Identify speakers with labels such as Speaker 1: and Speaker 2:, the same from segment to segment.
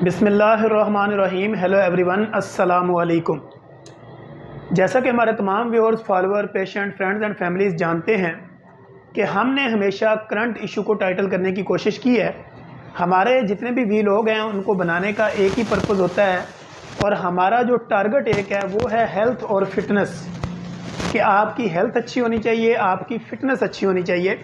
Speaker 1: बिस्मिल्लाहिर्रहमानिर्रहीम। Hello everyone, अस्सलामु अलैकुम। जैसा कि हमारे तमाम viewers, follower, patient, friends and families जानते हैं कि हमने हमेशा करंट इशू को टाइटल करने की कोशिश की है। हमारे जितने भी व्लॉग हैं उनको बनाने का एक ही पर्पज़ होता है और हमारा जो टारगेट एक है वो है हेल्थ और फिटनेस, कि आपकी हेल्थ अच्छी होनी चाहिए, आपकी फ़िटनेस अच्छी होनी चाहिए।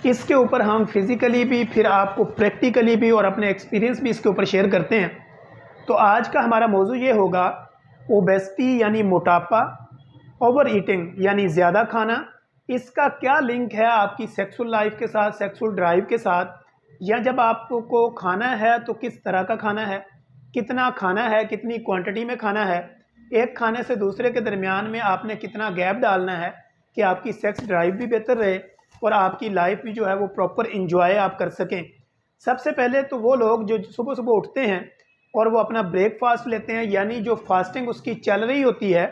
Speaker 1: इसके ऊपर हम फिज़िकली भी, फिर आपको प्रैक्टिकली भी और अपने एक्सपीरियंस भी इसके ऊपर शेयर करते हैं। तो आज का हमारा मौजू ये होगा ओबेसिटी यानी मोटापा, ओवर ईटिंग यानी ज़्यादा खाना। इसका क्या लिंक है आपकी सेक्सुअल लाइफ के साथ, सेक्सुअल ड्राइव के साथ, या जब आपको खाना है तो किस तरह का खाना है, कितना खाना है, कितनी क्वांटिटी में खाना है, एक खाने से दूसरे के दरमियान में आपने कितना गैप डालना है कि आपकी सेक्स ड्राइव भी बेहतर रहे और आपकी लाइफ भी जो है वो प्रॉपर इंजॉय आप कर सकें। सबसे पहले तो वो लोग जो सुबह सुबह उठते हैं और वो अपना ब्रेकफास्ट लेते हैं, यानी जो फास्टिंग उसकी चल रही होती है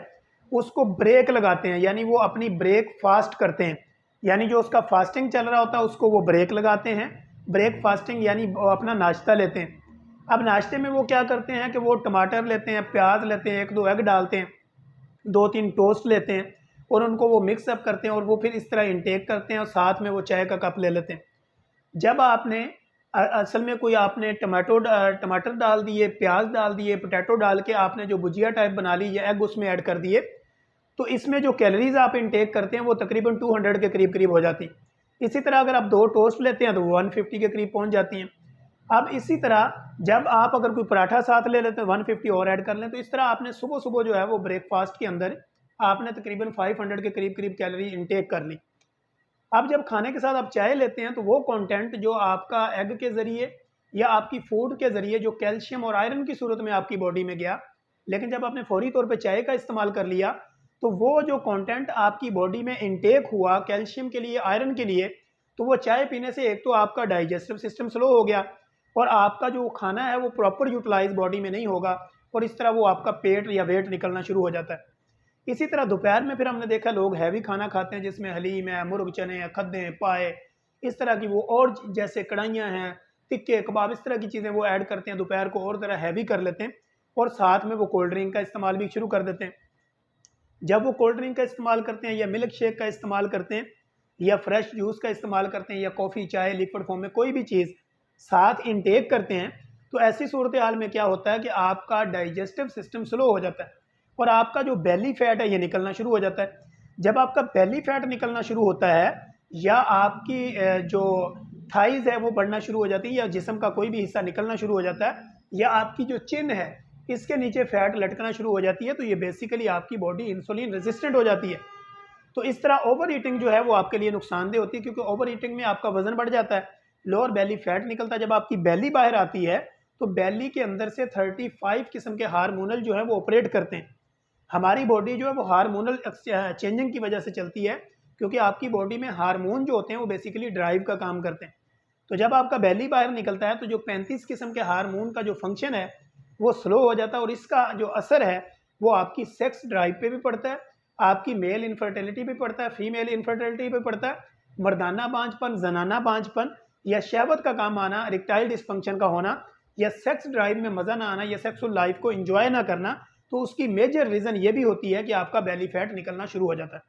Speaker 1: उसको ब्रेक लगाते हैं, यानी वो अपनी ब्रेकफास्ट करते हैं, यानी जो उसका फास्टिंग चल रहा होता है उसको वो ब्रेक लगाते हैं। ब्रेकफास्टिंग यानी वो अपना नाश्ता लेते हैं। अब नाश्ते में वो क्या करते हैं कि वो टमाटर लेते हैं, प्याज लेते हैं, एक दो एग डालते हैं, दो तीन टोस्ट लेते हैं और उनको वो मिक्सअप करते हैं और वो फिर इस तरह इंटेक करते हैं और साथ में वो चाय का कप ले लेते हैं। जब आपने असल में कोई आपने टमाटर डाल दिए, प्याज डाल दिए, पोटैटो डाल के आपने जो भुजिया टाइप बना ली या एग उसमें ऐड कर दिए, तो इसमें जो कैलोरीज आप इंटेक करते हैं वो तकरीबन 200 के करीब करीब हो जाती। इसी तरह अगर आप दो टोस्ट लेते हैं तो 150 के करीब पहुंच जाती हैं। अब इसी तरह जब आप अगर कोई पराठा साथ ले लेते हैं 150 और ऐड कर लें, तो इस तरह आपने सुबह सुबह जो है वो ब्रेकफास्ट के अंदर आपने तकरीबन 500 के करीब करीब कैलोरी इंटेक कर ली। अब जब खाने के साथ आप चाय लेते हैं तो वो कंटेंट जो आपका एग के ज़रिए या आपकी फूड के ज़रिए जो कैल्शियम और आयरन की सूरत में आपकी बॉडी में गया, लेकिन जब आपने फौरी तौर पे चाय का इस्तेमाल कर लिया तो वो जो कंटेंट आपकी बॉडी में इनटेक हुआ कैल्शियम के लिए, आयरन के लिए, तो वो चाय पीने से एक तो आपका डाइजेस्टिव सिस्टम स्लो हो गया और आपका जो खाना है वो प्रॉपर यूटिलाइज बॉडी में नहीं होगा और इस तरह वो आपका पेट या वेट निकलना शुरू हो जाता है। इसी तरह दोपहर में फिर हमने देखा लोग हैवी खाना खाते हैं जिसमें हलीम है, मुर्ग चने हैं, खद्दे हैं, पाए, इस तरह की वो और जैसे कढ़ाइयाँ हैं, टिक्के कबाब, इस तरह की चीज़ें वो ऐड करते हैं, दोपहर को और ज़रा हैवी कर लेते हैं और साथ में वो कोल्ड ड्रिंक का इस्तेमाल भी शुरू कर देते हैं। जब वो कोल्ड ड्रिंक का इस्तेमाल करते हैं या मिल्क शेक का इस्तेमाल करते हैं या फ्रेश जूस का इस्तेमाल करते हैं या कॉफ़ी, चाय, लिक्विड फॉर्म में कोई भी चीज़ साथ इनटेक करते हैं, तो ऐसी सूरत हाल में क्या होता है कि आपका डाइजेस्टिव सिस्टम स्लो हो जाता है और आपका जो बेली फैट है ये निकलना शुरू हो जाता है। जब आपका बेली फैट निकलना शुरू होता है या आपकी जो थाइज़ है वो बढ़ना शुरू हो जाती है या जिस्म का कोई भी हिस्सा निकलना शुरू हो जाता है या आपकी जो चिन है इसके नीचे फैट लटकना शुरू हो जाती है, तो ये बेसिकली आपकी बॉडी इंसुलिन रेजिस्टेंट हो जाती है। तो इस तरह ओवर ईटिंग जो है वो आपके लिए नुकसानदेह होती है, क्योंकि ओवर ईटिंग में आपका वजन बढ़ जाता है, लोअर बेली फैट निकलता है। जब आपकी बेली बाहर आती है तो बेली के अंदर से 35 किस्म के हार्मोनल जो है वो ऑपरेट करते हैं। हमारी बॉडी जो है वो हार्मोनल चेंजिंग की वजह से चलती है, क्योंकि आपकी बॉडी में हार्मोन जो होते हैं वो बेसिकली ड्राइव का काम करते हैं। तो जब आपका बेली बाहर निकलता है तो जो 35 किस्म के हार्मोन का जो फंक्शन है वो स्लो हो जाता है और इसका जो असर है वो आपकी सेक्स ड्राइव पे भी पड़ता है, आपकी मेल इनफर्टिलिटी पे पड़ता है, फीमेल इनफर्टिलिटी पे पड़ता है, मर्दाना बांझपन, जनाना बांझपन या शहवत का काम आना, इरेक्टाइल डिसफंक्शन का होना या सेक्स ड्राइव में मज़ा ना आना या सेक्सुअल लाइफ को एंजॉय ना करना, तो उसकी मेजर रीज़न ये भी होती है कि आपका बेली फैट निकलना शुरू हो जाता है।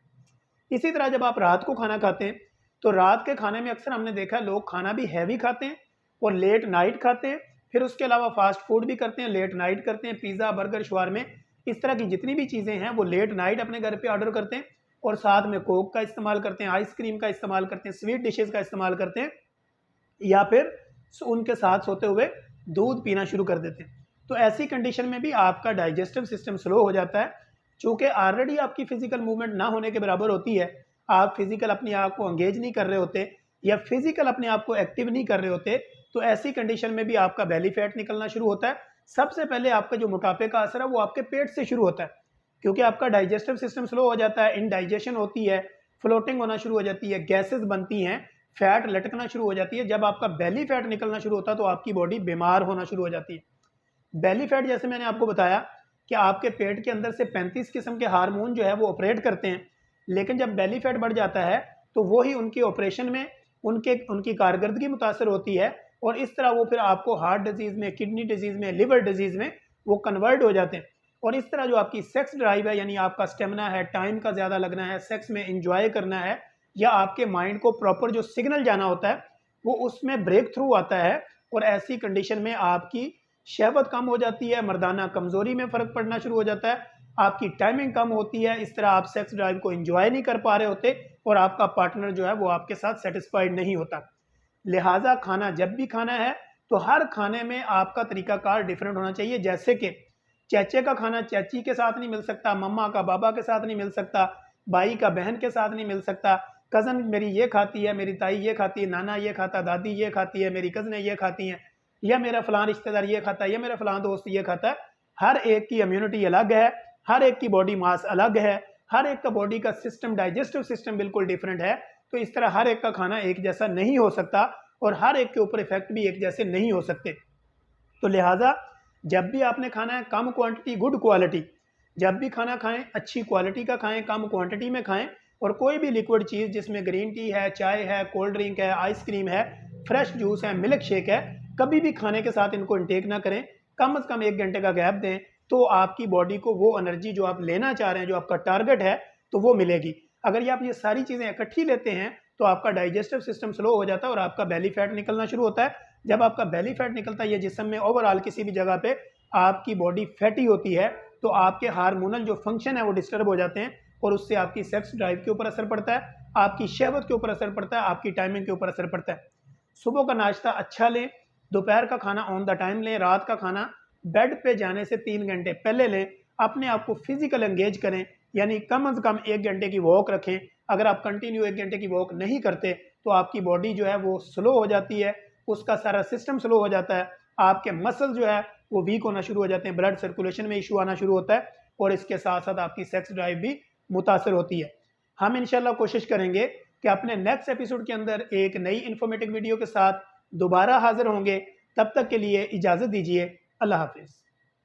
Speaker 1: इसी तरह जब आप रात को खाना खाते हैं तो रात के खाने में अक्सर हमने देखा है लोग खाना भी हैवी खाते हैं और लेट नाइट खाते हैं, फिर उसके अलावा फास्ट फूड भी करते हैं, लेट नाइट करते हैं, पिज़्ज़ा, बर्गर, शवारमे, इस तरह की जितनी भी चीज़ें हैं वो लेट नाइट अपने घर पे ऑर्डर करते हैं और साथ में कोक का इस्तेमाल करते हैं, आइसक्रीम का इस्तेमाल करते हैं, स्वीट डिशेज़ का इस्तेमाल करते हैं या फिर उनके साथ सोते हुए दूध पीना शुरू कर देते हैं। तो ऐसी कंडीशन में भी आपका डाइजेस्टिव सिस्टम स्लो हो जाता है, चूँकि ऑलरेडी आपकी फिजिकल मूवमेंट ना होने के बराबर होती है, आप फिजिकल अपने आप को एंगेज नहीं कर रहे होते या फिजिकल अपने आप को एक्टिव नहीं कर रहे होते, तो ऐसी कंडीशन में भी आपका बेली फैट निकलना शुरू होता है। सबसे पहले आपका जो मोटापे का असर है वो आपके पेट से शुरू होता है, क्योंकि आपका डाइजेस्टिव सिस्टम स्लो हो जाता है, इनडाइजेशन होती है, फ्लोटिंग होना शुरू हो जाती है, गैसेस बनती हैं, फैट लटकना शुरू हो जाती है। जब आपका बेली फैट निकलना शुरू होता है तो आपकी बॉडी बीमार होना शुरू हो जाती है। बेली फैट, जैसे मैंने आपको बताया कि आपके पेट के अंदर से 35 किस्म के हार्मोन जो है वो ऑपरेट करते हैं, लेकिन जब बेली फैट बढ़ जाता है तो वो ही उनके ऑपरेशन में उनकी कारकर्दगी मुतासर होती है और इस तरह वो फिर आपको हार्ट डिजीज़ में, किडनी डिजीज़ में, लिवर डिजीज़ में वो कन्वर्ट हो जाते हैं। और इस तरह जो आपकी सेक्स ड्राइव है, यानी आपका स्टेमिना है, टाइम का ज़्यादा लगना है, सेक्स में इंजॉय करना है, या आपके माइंड को प्रॉपर जो सिग्नल जाना होता है वो उसमें ब्रेक थ्रू आता है। और ऐसी कंडीशन में आपकी शहवत कम हो जाती है, मर्दाना कमज़ोरी में फ़र्क पड़ना शुरू हो जाता है, आपकी टाइमिंग कम होती है। इस तरह आप सेक्स ड्राइव को इंजॉय नहीं कर पा रहे होते और आपका पार्टनर जो है वो आपके साथ सेटिस्फाइड नहीं होता। लिहाजा खाना जब भी खाना है तो हर खाने में आपका तरीकाकार डिफरेंट होना चाहिए। जैसे कि चेचे का खाना चाची के साथ नहीं मिल सकता, मम्मा का बाबा के साथ नहीं मिल सकता, भाई का बहन के साथ नहीं मिल सकता, कज़न मेरी ये खाती है, मेरी ताई ये खाती है, नाना ये खाता, दादी ये खाती है, मेरी कज़नें ये खाती हैं, या मेरा फ़लाँ रिश्तेदार ये खाता है, या मेरा फ़लाँ दोस्त ये खाता है। हर एक की इम्यूनिटी अलग है, हर एक की बॉडी मास अलग है, हर एक का बॉडी का सिस्टम, डाइजेस्टिव सिस्टम बिल्कुल डिफरेंट है। तो इस तरह हर एक का खाना एक जैसा नहीं हो सकता और हर एक के ऊपर इफेक्ट भी एक जैसे नहीं हो सकते। तो लिहाजा जब भी आपने खाना है, कम क्वांटिटी गुड क्वालिटी। जब भी खाना खाएं अच्छी क्वालिटी का खाएं, कम क्वांटिटी में खाएं। और कोई भी लिक्विड चीज़ जिसमें ग्रीन टी है, चाय है, कोल्ड ड्रिंक है, आइसक्रीम है, फ्रेश जूस है, मिल्क शेक है, कभी भी खाने के साथ इनको इंटेक ना करें। कम से कम 1 घंटे का गैप दें तो आपकी बॉडी को वो एनर्जी जो आप लेना चाह रहे हैं, जो आपका टारगेट है, तो वो मिलेगी। अगर आप ये सारी चीज़ें इकट्ठी लेते हैं तो आपका डाइजेस्टिव सिस्टम स्लो हो जाता है और आपका बेली फैट निकलना शुरू होता है। जब आपका बेली फैट निकलता है, ये जिस्म में ओवरऑल किसी भी जगह पे आपकी बॉडी फैटी होती है, तो आपके हार्मोनल जो फंक्शन है वो डिस्टर्ब हो जाते हैं और उससे आपकी सेक्स ड्राइव के ऊपर असर पड़ता है, आपकी शहवत के ऊपर असर पड़ता है, आपकी टाइमिंग के ऊपर असर पड़ता है। सुबह का नाश्ता अच्छा लें, दोपहर का खाना ऑन द टाइम लें, रात का खाना बेड पे जाने से 3 घंटे पहले लें। अपने आप को फिजिकल एंगेज करें, यानी कम से कम 1 घंटे की वॉक रखें। अगर आप कंटिन्यू 1 घंटे की वॉक नहीं करते तो आपकी बॉडी जो है वो स्लो हो जाती है, उसका सारा सिस्टम स्लो हो जाता है, आपके मसल जो है वो वीक होना शुरू हो जाते हैं, ब्लड सर्कुलेशन में इशू आना शुरू होता है और इसके साथ साथ आपकी सेक्स ड्राइव भी मुतासर होती है। हम इंशाल्लाह कोशिश करेंगे कि अपने नेक्स्ट एपिसोड के अंदर एक नई इन्फॉर्मेटिव वीडियो के साथ दोबारा हाजिर होंगे। तब तक के लिए इजाज़त दीजिए। अल्लाह हाफिज़।